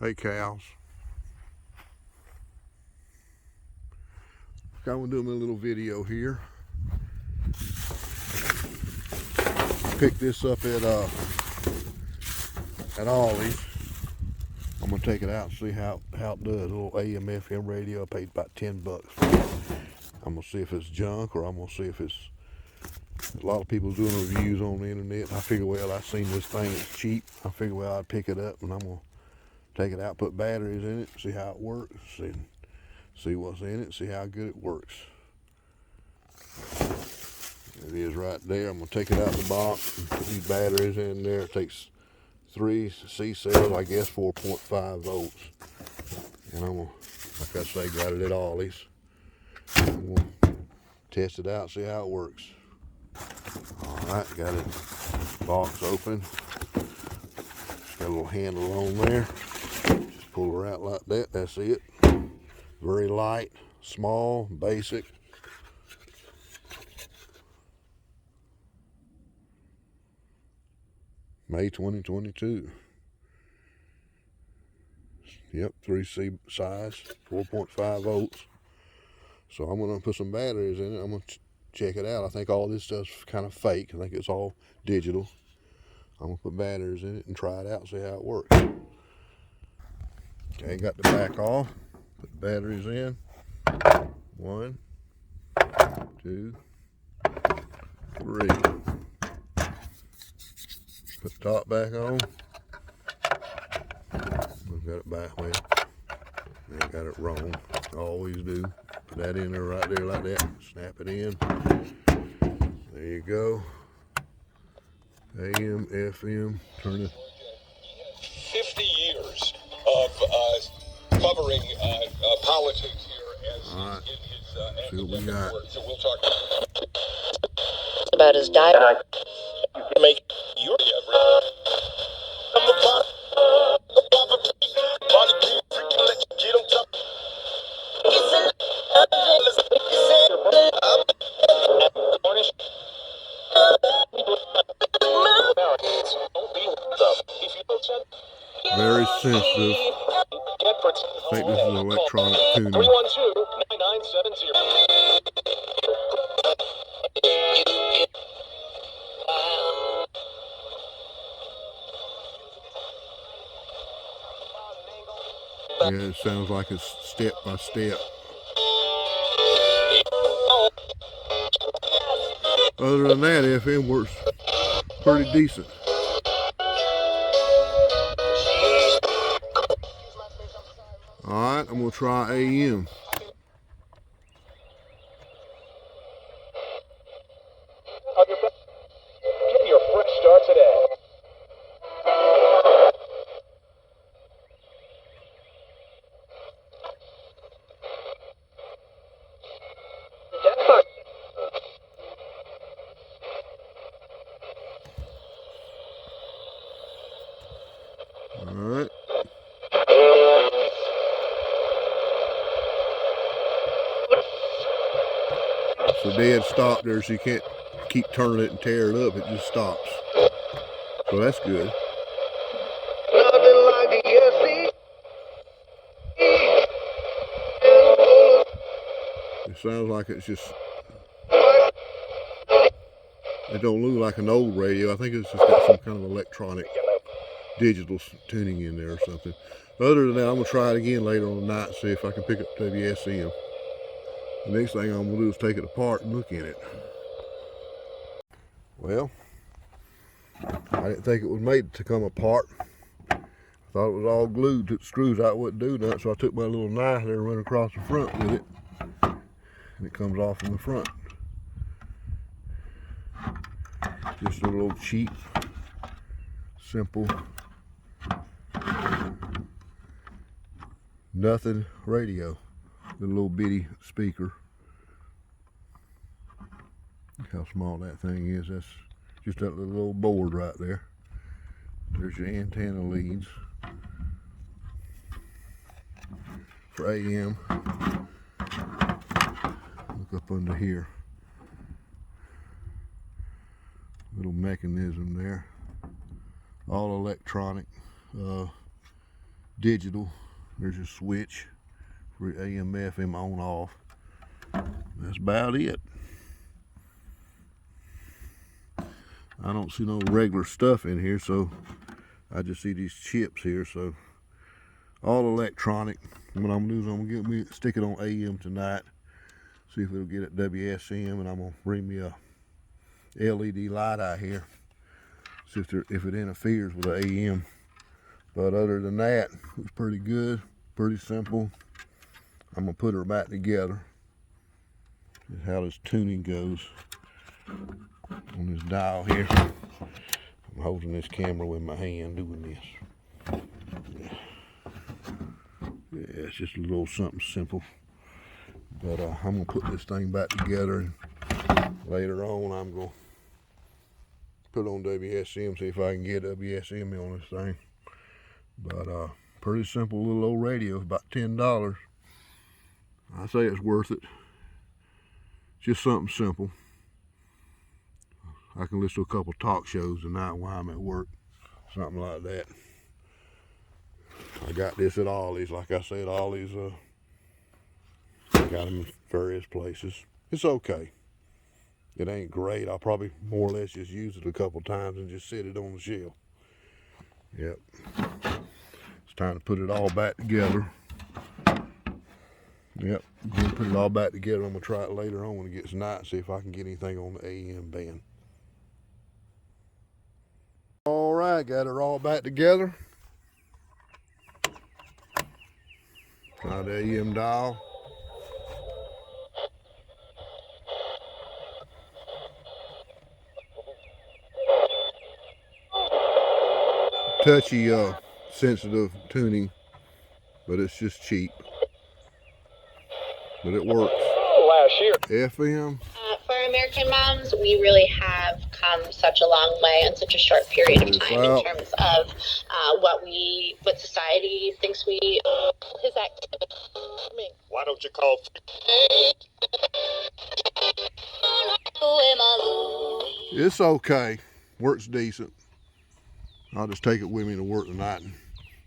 Hey cows. I'm gonna do a little video here. Picked this up at Ollie's. I'm gonna take it out and see how it does. A little AM FM radio. I paid about 10 bucks for it. I'm gonna see if it's junk, or I'm gonna see if it's. A lot of people doing reviews on the internet. I figure, well, I seen this thing, it's cheap. I figure, well, I'd pick it up, and I'm gonna take it out, put batteries in it, see how it works, see what's in it, see how good it works. It is right there. I'm gonna take it out of the box and put these batteries in there. It takes 3 C cells, I guess 4.5 volts. And I'm gonna, like I say, got it at Ollie's. I'm gonna test it out, see how it works. All right, got it. Box open. Got a little handle on there. Just pull her out like that. That's it. Very light, small, basic. May 2022. Yep, 3C size, 4.5 volts. So I'm gonna put some batteries in it. I'm gonna check it out. I think all this stuff's kind of fake. I think it's all digital. I'm gonna put batteries in it and try it out, see how it works. Okay, got the back off. Put the batteries in. 1, 2, 3. Put the top back on. We've got it back well. I got it wrong. I always do. Put that in there right there like that. Snap it in. There you go. AM, FM, turn it. 50 years of covering politics here as right. in his See what we got. work. So we'll talk about his diet. Make your Very sensitive. I think this is electronic tuning. 312-9970. Yeah, it sounds like it's step by step. Other than that, FM works pretty decent. Alright, I'm going to try AM. Get your fresh start today. Alright. So dead stop there, so you can't keep turning it and tear it up. It just stops. So that's good. It sounds like it's just, it don't look like an old radio. I think it's just got some kind of electronic digital tuning in there or something. Other than that, I'm gonna try it again later on the night and see if I can pick up WSM. The next thing I'm gonna do is take it apart and look in it. Well, I didn't think it was made to come apart. I thought it was all glued. Took the screws out, wouldn't do nothing, so I took my little knife there and went across the front with it. And it comes off from the front. Just a little cheap, simple, nothing radio. The little bitty speaker. Look how small that thing is. That's just that little old board right there. There's your antenna leads for AM. Look up under here. Little mechanism there. All electronic. digital. There's your switch for AM, FM on off. That's about it. I don't see no regular stuff in here, so I just see these chips here. So all electronic. What I'm gonna do is I'm gonna stick it on AM tonight. See if it'll get at WSM, and I'm gonna bring me a LED light out here. See if it interferes with the AM. But other than that, it's pretty good, pretty simple. I'm gonna put her back together. This is how this tuning goes on this dial here. I'm holding this camera with my hand doing this. Yeah, it's just a little something simple. But I'm gonna put this thing back together, and later on I'm gonna put it on WSM, see if I can get WSM on this thing. But pretty simple little old radio, about $10. I say it's worth it. Just something simple. I can listen to a couple talk shows tonight while I'm at work, something like that. I got this at Ollie's, like I said, Ollie's. Got them in various places. It's okay. It ain't great. I'll probably more or less just use it a couple times and just sit it on the shelf. Yep. It's time to put it all back together. Yep. Gonna put it all back together. I'm gonna try it later on when it gets night, see if I can get anything on the AM band. All right, got it all back together. Got the AM dial. Touchy, sensitive tuning, but it's just cheap. But it works. Last year. FM. For American moms, we really have come such a long way in such a short period of time in terms of what society thinks his activity. Why don't you call? It's okay. Works decent. I'll just take it with me to work tonight and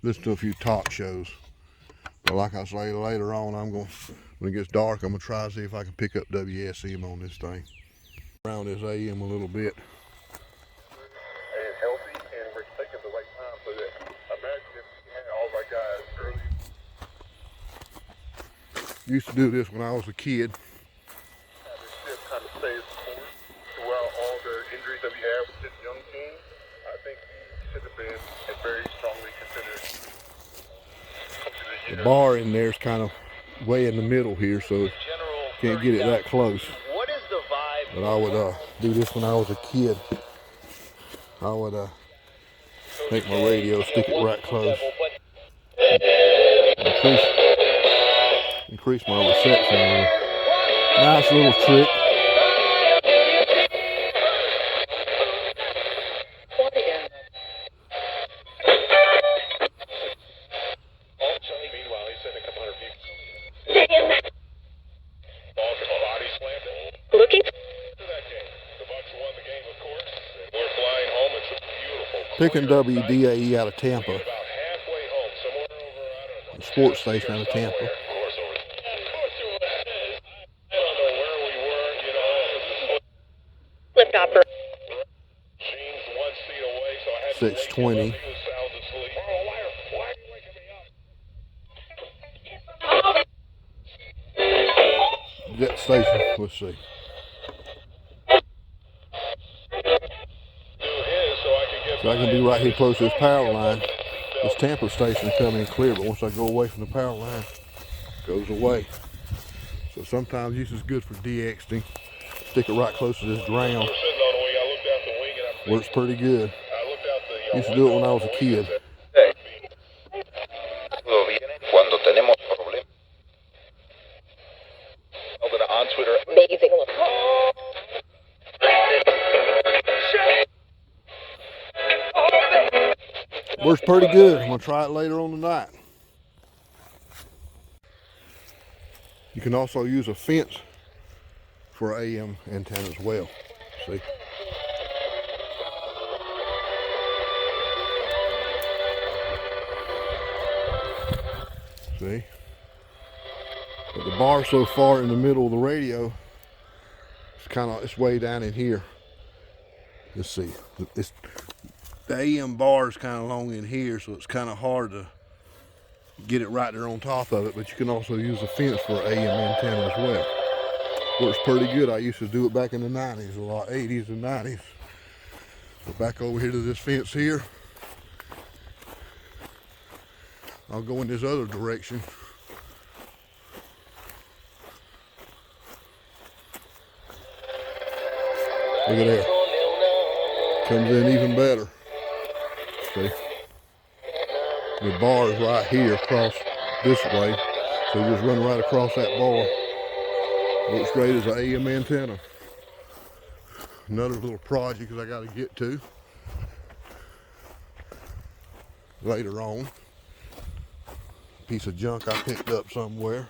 listen to a few talk shows. But like I say, later on, when it gets dark, I'm gonna try to see if I can pick up WSM on this thing. Around this AM a little bit. And healthy, and we're taking the right time for that. Imagine if we had all our guys early. Used to do this when I was a kid. Have this shift kind of stays course throughout all the injuries that we have with this young team. I think he should have been and very strongly considered. The bar in there is kind of way in the middle here, so can't get it that close. What is the vibe? But I would do this when I was a kid. I would take my radio, stick it right close, increase my reception on it. Nice little trick. Meanwhile, he's sitting a couple hundred feet. Looking. The Bucks won the game, of course, and we're flying home. It's beautiful. Picking WDAE out of Tampa, About halfway home, somewhere over, I don't know. the sports station out of Tampa. Of course, over. Of course it was. I don't know where we were, you know. Lift operator. Gene's 1 seat away, so I had to 620. wake him up. He was sound asleep. Why are you waking me up? Jet station, let's see. So I can be right here close to this power line. This Tampa station will come in clear, but once I go away from the power line, it goes away. So sometimes this is good for de-exiting. Stick it right close to this ground. Works pretty good. Used to do it when I was a kid. Cuando tenemos problemas. On Twitter. Amazing. Works pretty good. I'm gonna try it later on tonight. You can also use a fence for an AM antenna as well. See? See? But the bar so far in the middle of the radio, it's way down in here. Let's see. The AM bar is kind of long in here, so it's kind of hard to get it right there on top of it, but you can also use the fence for an AM antenna as well. Works pretty good. I used to do it back in the 90s a lot, 80s and 90s. But back over here to this fence here, I'll go in this other direction. Look at there. Comes in even better. See? The bar is right here across this way. So you just run right across that bar. Looks great as an AM antenna. Another little project I got to get to later on. Piece of junk I picked up somewhere.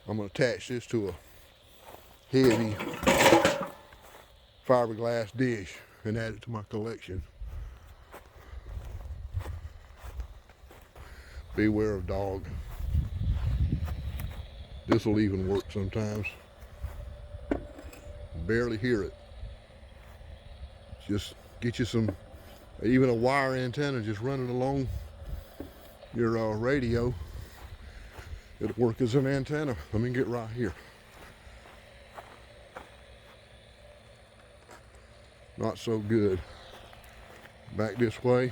I'm going to attach this to a heavy fiberglass dish and add it to my collection. Beware of dog. This will even work sometimes. Barely hear it. Just get you some, even a wire antenna, just run it along your radio. It'll work as an antenna. Let me get right here. Not so good. Back this way.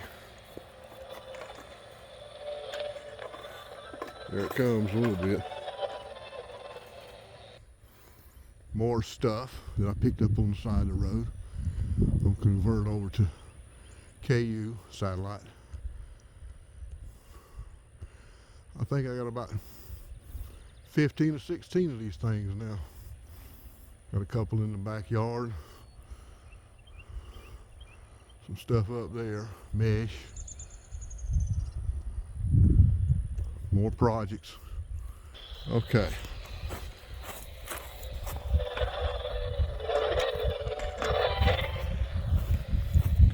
There it comes a little bit. More stuff that I picked up on the side of the road. I'm gonna convert over to KU satellite. I think I got about 15 or 16 of these things now. Got a couple in the backyard. Some stuff up there, mesh. More projects. Okay.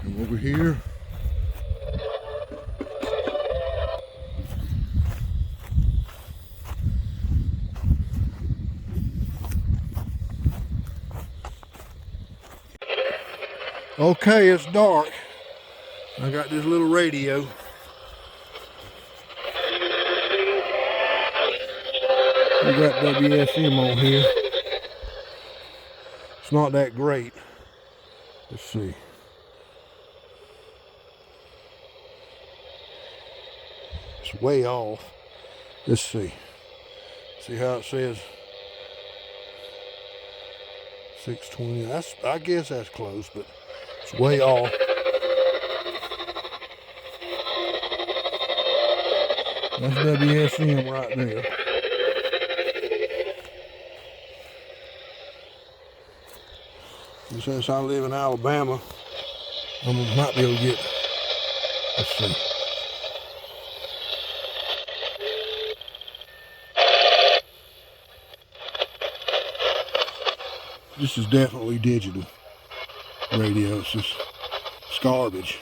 Come over here. Okay, it's dark. I got this little radio. We got WSM on here. It's not that great. Let's see. It's way off. Let's see. See how it says 620. I guess that's close, but it's way off. That's WSM right there. And since I live in Alabama, I might be able to get, let's see. This is definitely digital radio. It's garbage.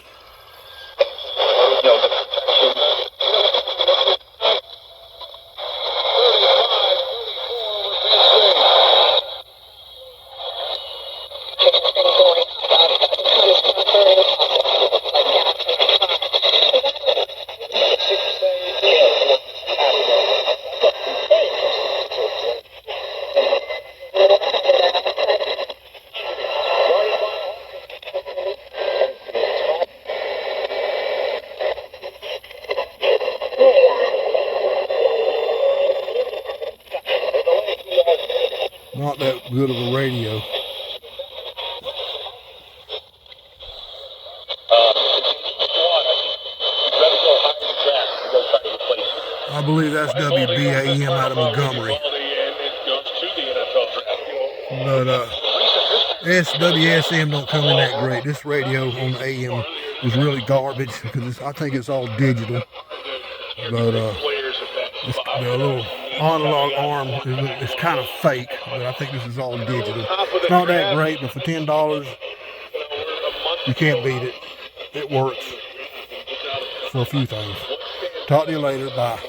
Not that good of a radio. I believe that's WBAM out of Montgomery. But WSM don't come in that great. This radio on the AM is really garbage because I think it's all digital. But the little analog arm is kind of fake, but I think this is all digital. It's not that great, but for $10, you can't beat it. It works for a few things. Talk to you later. Bye.